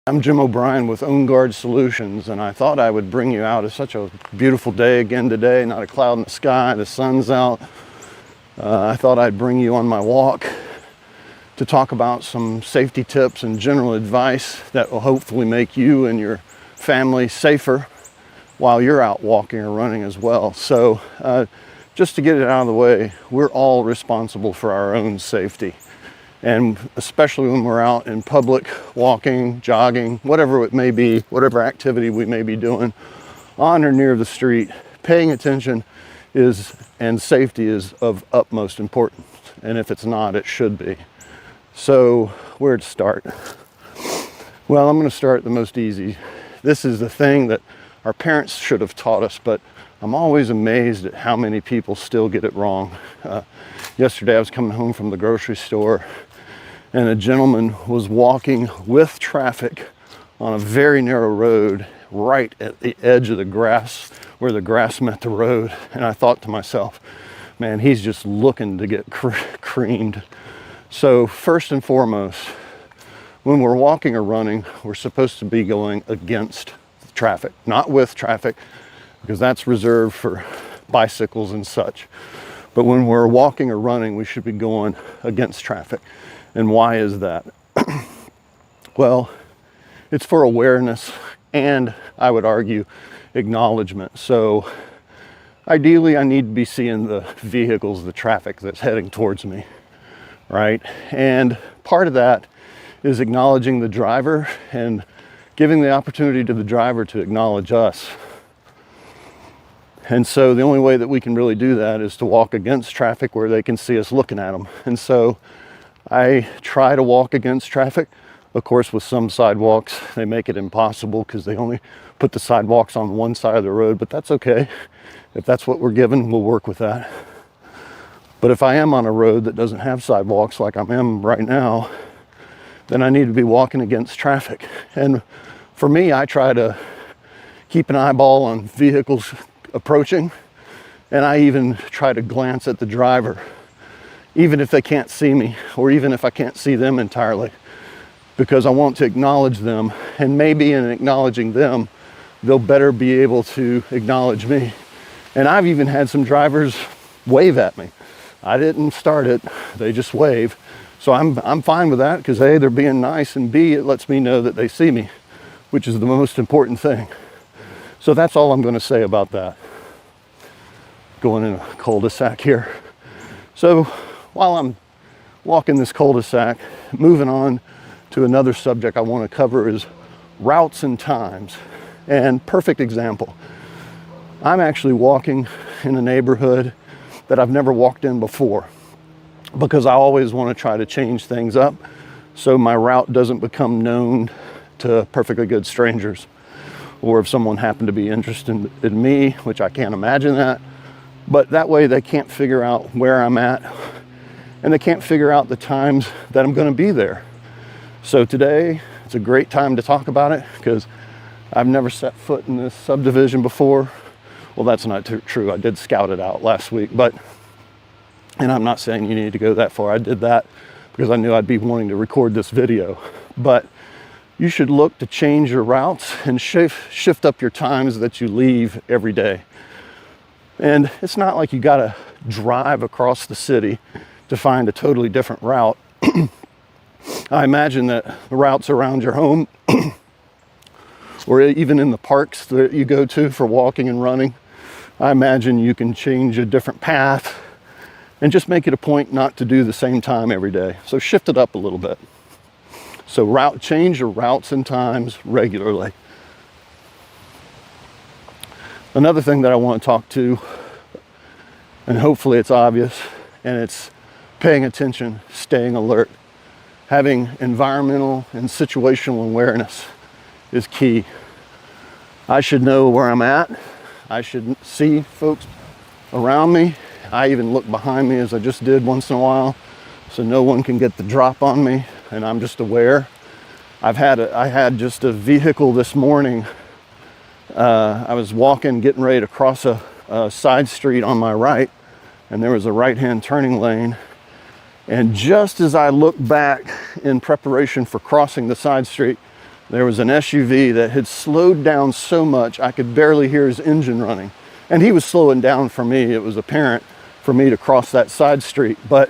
I'm Jim O'Brien with Own Guard Solutions, and I thought I would bring you out. It's such a beautiful day again today, not a cloud in the sky, the sun's out. I thought I'd bring you on my walk to talk about some safety tips and general advice that will hopefully make you and your family safer while you're out walking or running as well. So just to get it out of the way, we're all responsible for our own safety. And especially when we're out in public, walking, jogging, whatever it may be, whatever activity we may be doing on or near the street, paying attention and safety is of utmost importance. And if it's not, it should be. So where to start? Well, I'm going to start the most easy. This is the thing that our parents should have taught us, but I'm always amazed at how many people still get it wrong. Yesterday I was coming home from the grocery store, and a gentleman was walking with traffic on a very narrow road right at the edge of the grass, where the grass met the road. And I thought to myself, man, he's just looking to get creamed. So first and foremost, when we're walking or running, we're supposed to be going against traffic, not with traffic, because that's reserved for bicycles and such. But when we're walking or running, we should be going against traffic. And why is that? Well, it's for awareness and, I would argue, acknowledgement. So ideally, I need to be seeing the vehicles, the traffic that's heading towards me, right? And part of that is acknowledging the driver and giving the opportunity to the driver to acknowledge us. And so the only way that we can really do that is to walk against traffic where they can see us looking at them. And so I try to walk against traffic. Of course, with some sidewalks, they make it impossible because they only put the sidewalks on one side of the road, but that's okay. If that's what we're given, we'll work with that. But if I am on a road that doesn't have sidewalks like I am right now, then I need to be walking against traffic. And for me, I try to keep an eyeball on vehicles approaching, and I even try to glance at the driver, even if they can't see me, or even if I can't see them entirely, because I want to acknowledge them, and maybe in acknowledging them, they'll better be able to acknowledge me. And I've even had some drivers wave at me. I didn't start it, they just wave. So I'm fine with that, because A, they're being nice, and B, it lets me know that they see me, which is the most important thing. So that's all I'm going to say about that. Going in a cul-de-sac here. So while I'm walking this cul-de-sac, moving on to another subject I want to cover is routes and times. And perfect example. I'm actually walking in a neighborhood that I've never walked in before, because I always want to try to change things up so my route doesn't become known to perfectly good strangers. Or if someone happened to be interested in me, which I can't imagine that, but that way they can't figure out where I'm at, and they can't figure out the times that I'm going to be there. So today, it's a great time to talk about it, because I've never set foot in this subdivision before. Well, that's not true. I did scout it out last week, and I'm not saying you need to go that far. I did that because I knew I'd be wanting to record this video. But you should look to change your routes and shift up your times that you leave every day. And it's not like you got to drive across the city to find a totally different route. I imagine that the routes around your home or even in the parks that you go to for walking and running, I imagine you can change a different path and just make it a point not to do the same time every day. So shift it up a little bit. So change your routes and times regularly. Another thing that I want to talk to, and hopefully it's obvious, and it's paying attention, staying alert. Having environmental and situational awareness is key. I should know where I'm at. I should see folks around me. I even look behind me, as I just did once in a while, so no one can get the drop on me, and I'm just aware. I had just a vehicle this morning. I was walking, getting ready to cross a side street on my right, and there was a right-hand turning lane. And just as I looked back in preparation for crossing the side street, There was an SUV that had slowed down so much I could barely hear his engine running. And he was slowing down for me. It was apparent for me to cross that side street. But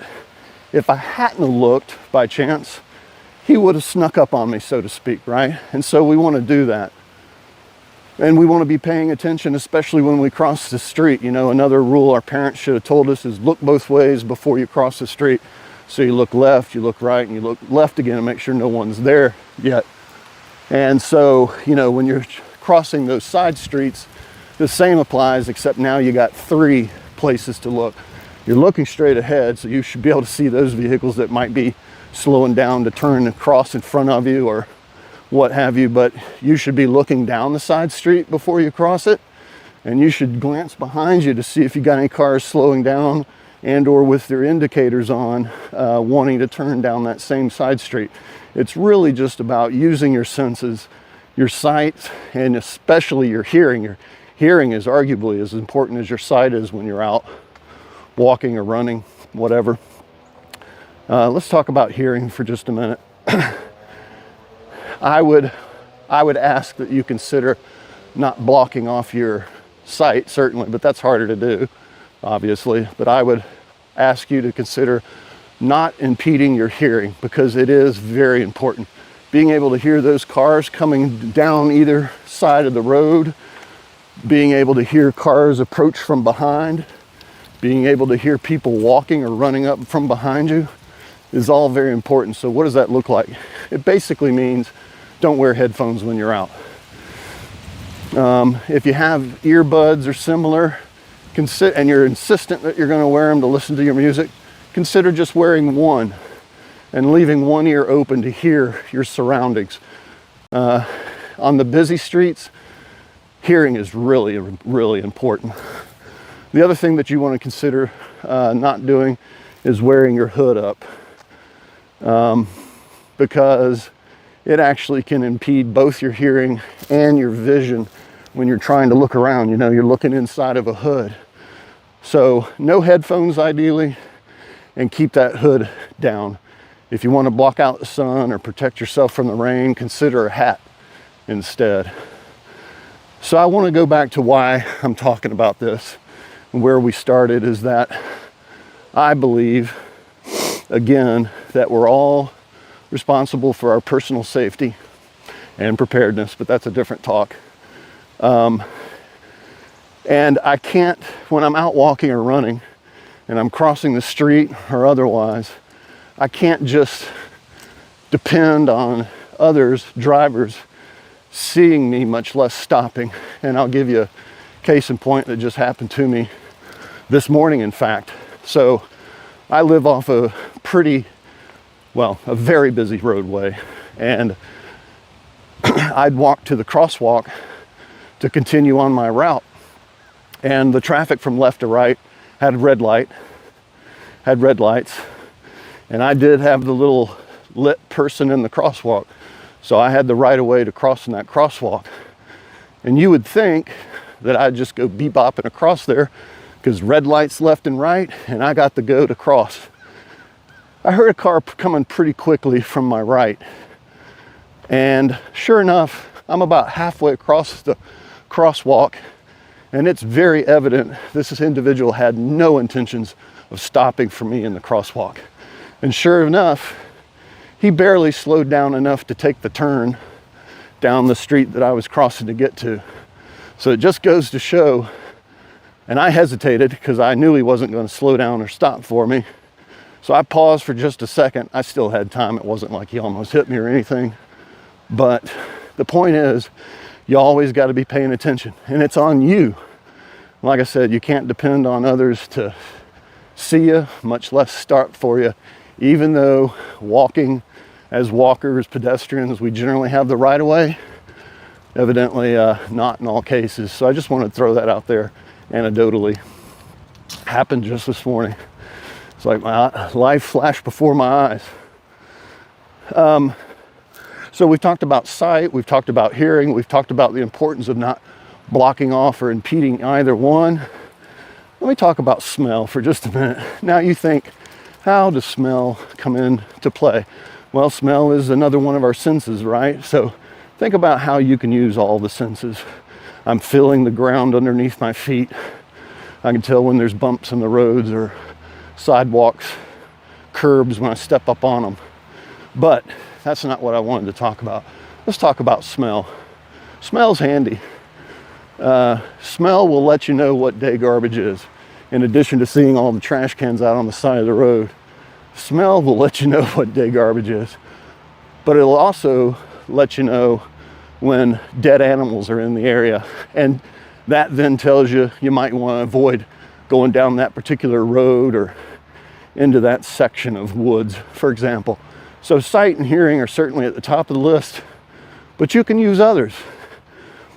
if I hadn't looked by chance, he would have snuck up on me, so to speak, right? And so we want to do that. And we want to be paying attention, especially when we cross the street. You know, another rule our parents should have told us is look both ways before you cross the street. So you look left, you look right, and you look left again and make sure no one's there yet. And so, you know, when you're crossing those side streets, the same applies, except now you got 3 places to look. You're looking straight ahead, so you should be able to see those vehicles that might be slowing down to turn and cross in front of you or what have you, but you should be looking down the side street before you cross it, and you should glance behind you to see if you got any cars slowing down and or with their indicators on, wanting to turn down that same side street. It's really just about using your senses, your sight, and especially your hearing. Your hearing is arguably as important as your sight is when you're out walking or running, whatever. Let's talk about hearing for just a minute. I would ask that you consider not blocking off your sight, certainly, but that's harder to do, obviously. But I would ask you to consider not impeding your hearing, because it is very important. Being able to hear those cars coming down either side of the road, being able to hear cars approach from behind, being able to hear people walking or running up from behind you is all very important. So what does that look like? It basically means don't wear headphones when you're out. If you have earbuds or similar, and you're insistent that you're going to wear them to listen to your music, consider just wearing one and leaving one ear open to hear your surroundings. On the busy streets, hearing is really, really important. The other thing that you want to consider not doing is wearing your hood up, because it actually can impede both your hearing and your vision when you're trying to look around. You know, you're looking inside of a hood. So no headphones ideally, and keep that hood down. If you want to block out the sun or protect yourself from the rain, consider a hat instead. So I want to go back to why I'm talking about this. And where we started is that I believe, again, that we're all responsible for our personal safety and preparedness, but that's a different talk. And I can't, when I'm out walking or running and I'm crossing the street or otherwise, I can't just depend on others, drivers, seeing me, much less stopping. And I'll give you a case in point that just happened to me this morning, in fact. So I live off a very busy roadway, and I'd walk to the crosswalk to continue on my route. And the traffic from left to right had red lights, and I did have the little lit person in the crosswalk. So I had the right of way to cross in that crosswalk. And you would think that I'd just go bebopping across there because red lights left and right, and I got the go to cross. I heard a car coming pretty quickly from my right. And sure enough, I'm about halfway across the crosswalk, and it's very evident this individual had no intentions of stopping for me in the crosswalk. And sure enough, he barely slowed down enough to take the turn down the street that I was crossing to get to. So it just goes to show, and I hesitated because I knew he wasn't going to slow down or stop for me. So I paused for just a second. I still had time. It wasn't like he almost hit me or anything. But the point is, you always got to be paying attention, and it's on you. Like I said, you can't depend on others to see you, much less start for you, even though walking as walkers, pedestrians, we generally have the right of way. Evidently not in all cases. So I just want to throw that out there anecdotally. Happened just this morning. It's like my life flashed before my eyes. So we've talked about sight, we've talked about hearing, we've talked about the importance of not blocking off or impeding either one. Let me talk about smell for just a minute. Now you think, how does smell come into play? Well, smell is another one of our senses, right? So think about how you can use all the senses. I'm feeling the ground underneath my feet. I can tell when there's bumps in the roads or sidewalks, curbs when I step up on them. But that's not what I wanted to talk about. Let's talk about smell. Smell's handy. Smell will let you know what day garbage is. In addition to seeing all the trash cans out on the side of the road, smell will let you know what day garbage is. But it'll also let you know when dead animals are in the area. And that then tells you you might want to avoid going down that particular road or into that section of woods, for example. So sight and hearing are certainly at the top of the list, but you can use others.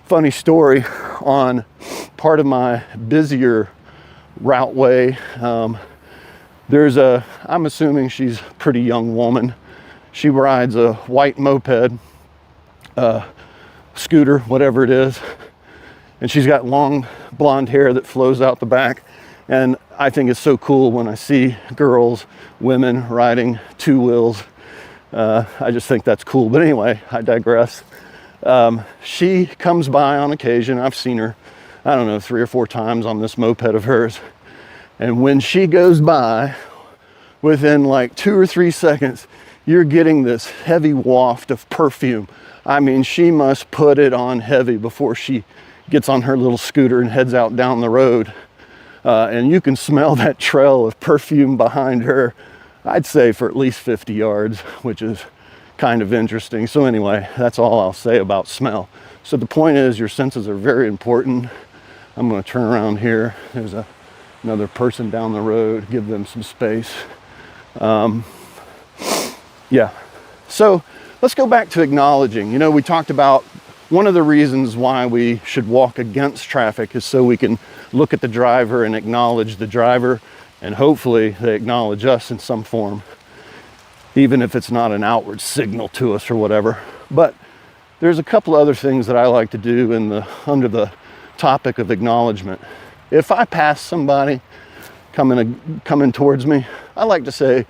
Funny story, on part of my busier routeway, I'm assuming she's a pretty young woman. She rides a white moped, scooter, whatever it is, and she's got long blonde hair that flows out the back. And I think it's so cool when I see girls, women riding two wheels. I just think that's cool. But anyway, I digress. She comes by on occasion. I've seen her, I don't know, 3 or 4 times on this moped of hers. And when she goes by, within like 2 or 3 seconds, you're getting this heavy waft of perfume. I mean, she must put it on heavy before she gets on her little scooter and heads out down the road. And you can smell that trail of perfume behind her, I'd say for at least 50 yards, which is kind of interesting. So anyway, that's all I'll say about smell. So the point is, your senses are very important. I'm going to turn around here. There's another person down the road, give them some space. Yeah. So let's go back to acknowledging. You know, we talked about one of the reasons why we should walk against traffic is so we can look at the driver and acknowledge the driver, and hopefully they acknowledge us in some form, even if it's not an outward signal to us or whatever. But there's a couple other things that I like to do under the topic of acknowledgement. If I pass somebody coming towards me, I like to say,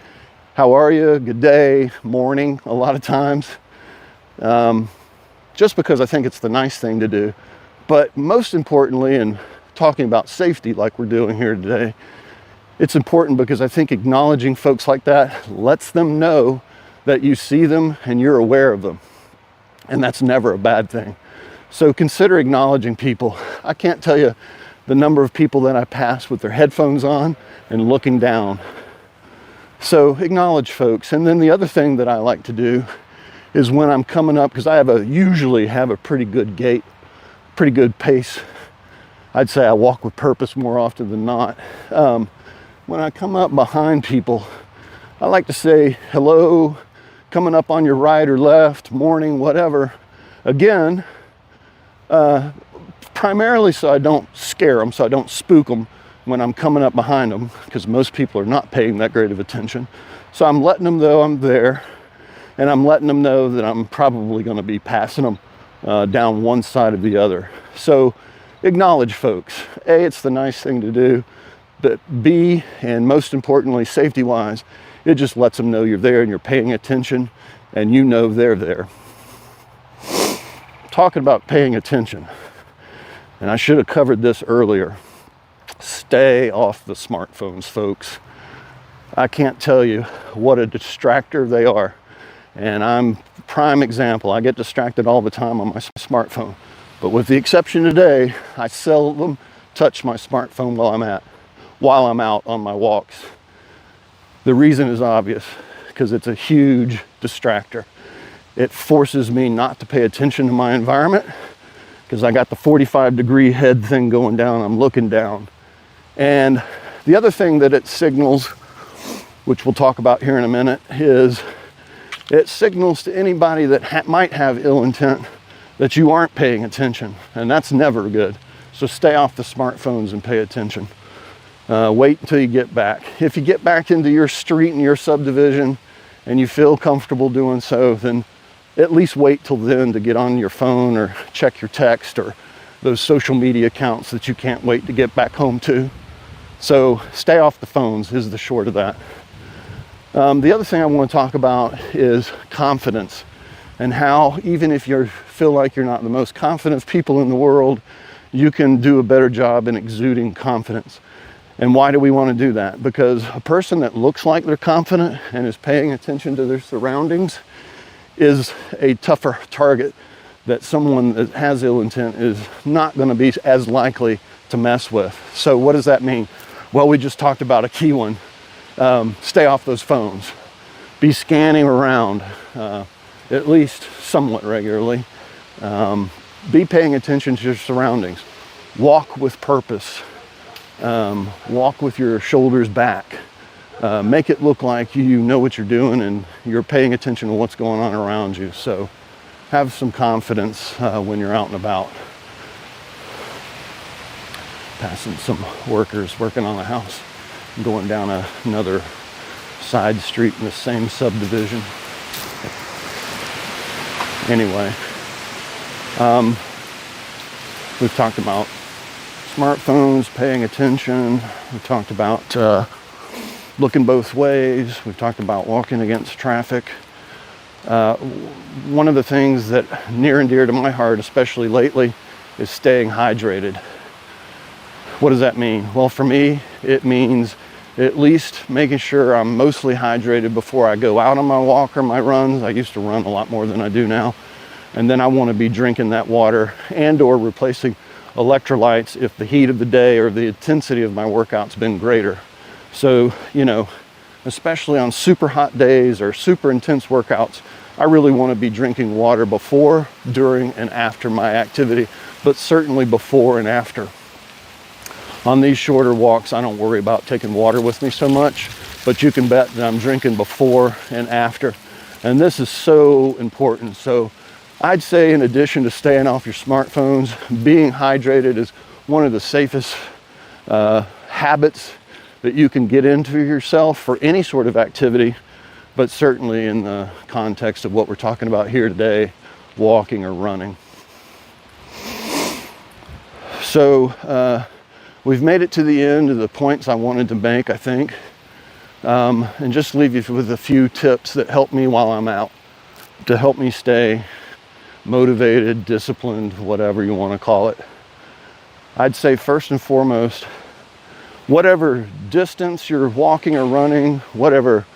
"How are you? Good day," morning, a lot of times. Just because I think it's the nice thing to do. But most importantly, in talking about safety like we're doing here today, it's important because I think acknowledging folks like that lets them know that you see them and you're aware of them. And that's never a bad thing. So consider acknowledging people. I can't tell you the number of people that I pass with their headphones on and looking down. So acknowledge folks. And then the other thing that I like to do is when I'm coming up, because I usually have a pretty good gait, pretty good pace. I'd say I walk with purpose more often than not. When I come up behind people, I like to say hello, coming up on your right or left, morning, whatever. Again, primarily so I don't scare them, so I don't spook them when I'm coming up behind them, because most people are not paying that great of attention. So I'm letting them know I'm there, and I'm letting them know that I'm probably going to be passing them down one side or the other. So acknowledge folks. A, it's the nice thing to do, but B, and most importantly, safety-wise, it just lets them know you're there and you're paying attention and you know they're there. Talking about paying attention, and I should have covered this earlier. Stay off the smartphones, folks. I can't tell you what a distractor they are. And I'm prime example. I get distracted all the time on my smartphone. But with the exception today, I seldom touch my smartphone while I'm out on my walks. The reason is obvious, because it's a huge distractor. It forces me not to pay attention to my environment, because I got the 45-degree head thing going down. I'm looking down. And the other thing that it signals, which we'll talk about here in a minute, is it signals to anybody that might have ill intent that you aren't paying attention, and that's never good. So stay off the smartphones and pay attention. Wait until you get back. If you get back into your street and your subdivision and you feel comfortable doing so, then at least wait till then to get on your phone or check your text or those social media accounts that you can't wait to get back home to. So stay off the phones is the short of that. The other thing I want to talk about is confidence, and how even if you're feel like you're not the most confident people in the world, you can do a better job in exuding confidence. And why do we want to do that? Because a person that looks like they're confident and is paying attention to their surroundings is a tougher target that someone that has ill intent is not going to be as likely to mess with. So what does that mean? Well, we just talked about a key one. Stay off those phones. Be scanning around at least somewhat regularly. Be paying attention to your surroundings. Walk with purpose. Walk with your shoulders back. Make it look like you know what you're doing and you're paying attention to what's going on around you. So have some confidence when you're out and about. Passing some workers working on a house, going down another side street in the same subdivision. Anyway, we've talked about smartphones, paying attention. We've talked about looking both ways. We've talked about walking against traffic. One of the things that near and dear to my heart, especially lately, is staying hydrated. What does that mean? Well, for me, it means at least making sure I'm mostly hydrated before I go out on my walk or my runs. I used to run a lot more than I do now. And then I want to be drinking that water and or replacing electrolytes if the heat of the day or the intensity of my workout's been greater. So, you know, especially on super hot days or super intense workouts, I really want to be drinking water before, during, and after my activity, but certainly before and after. On these shorter walks, I don't worry about taking water with me so much, but you can bet that I'm drinking before and after. And this is so important. So I'd say in addition to staying off your smartphones, being hydrated is one of the safest habits that you can get into yourself for any sort of activity, but certainly in the context of what we're talking about here today, walking or running. So we've made it to the end of the points I wanted to make, I think, and just leave you with a few tips that help me while I'm out, to help me stay motivated, disciplined, whatever you want to call it. I'd say first and foremost, whatever distance you're walking or running, whatever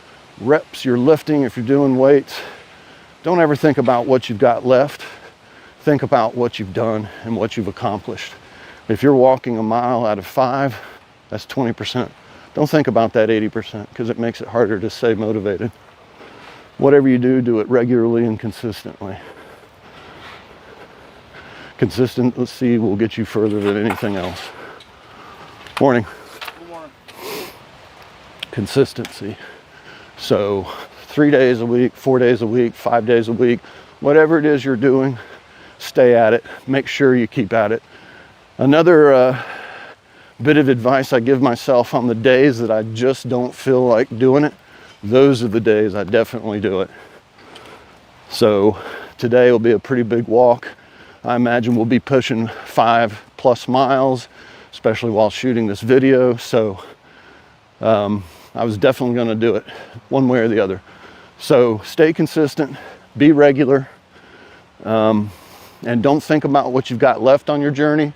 reps you're lifting, if you're doing weights, don't ever think about what you've got left. Think about what you've done and what you've accomplished. If you're walking a mile out of 5, that's 20%. Don't think about that 80% because it makes it harder to stay motivated. Whatever you do, do it regularly and consistently. Consistency will get you further than anything else. Morning. Good morning. Consistency. So 3 days a week, 4 days a week, 5 days a week, whatever it is you're doing, stay at it. Make sure you keep at it. Another bit of advice I give myself on the days that I just don't feel like doing it, those are the days I definitely do it. So today will be a pretty big walk. I imagine we'll be pushing 5+ miles, especially while shooting this video. So I was definitely going to do it one way or the other. So stay consistent, be regular, and don't think about what you've got left on your journey.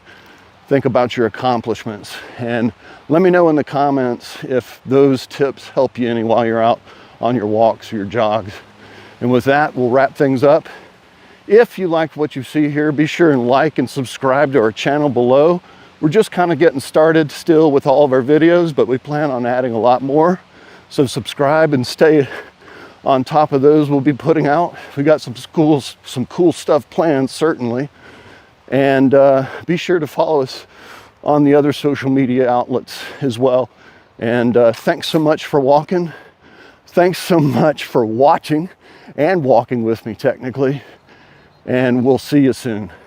Think about your accomplishments. And let me know in the comments if those tips help you any while you're out on your walks or your jogs. And with that, we'll wrap things up. If you liked what you see here, be sure and like and subscribe to our channel below. We're just kind of getting started still with all of our videos, but we plan on adding a lot more. So subscribe and stay on top of those we'll be putting out. We got some cool stuff planned, certainly. And be sure to follow us on the other social media outlets as well. And thanks so much for walking. Thanks so much for watching and walking with me technically. And we'll see you soon.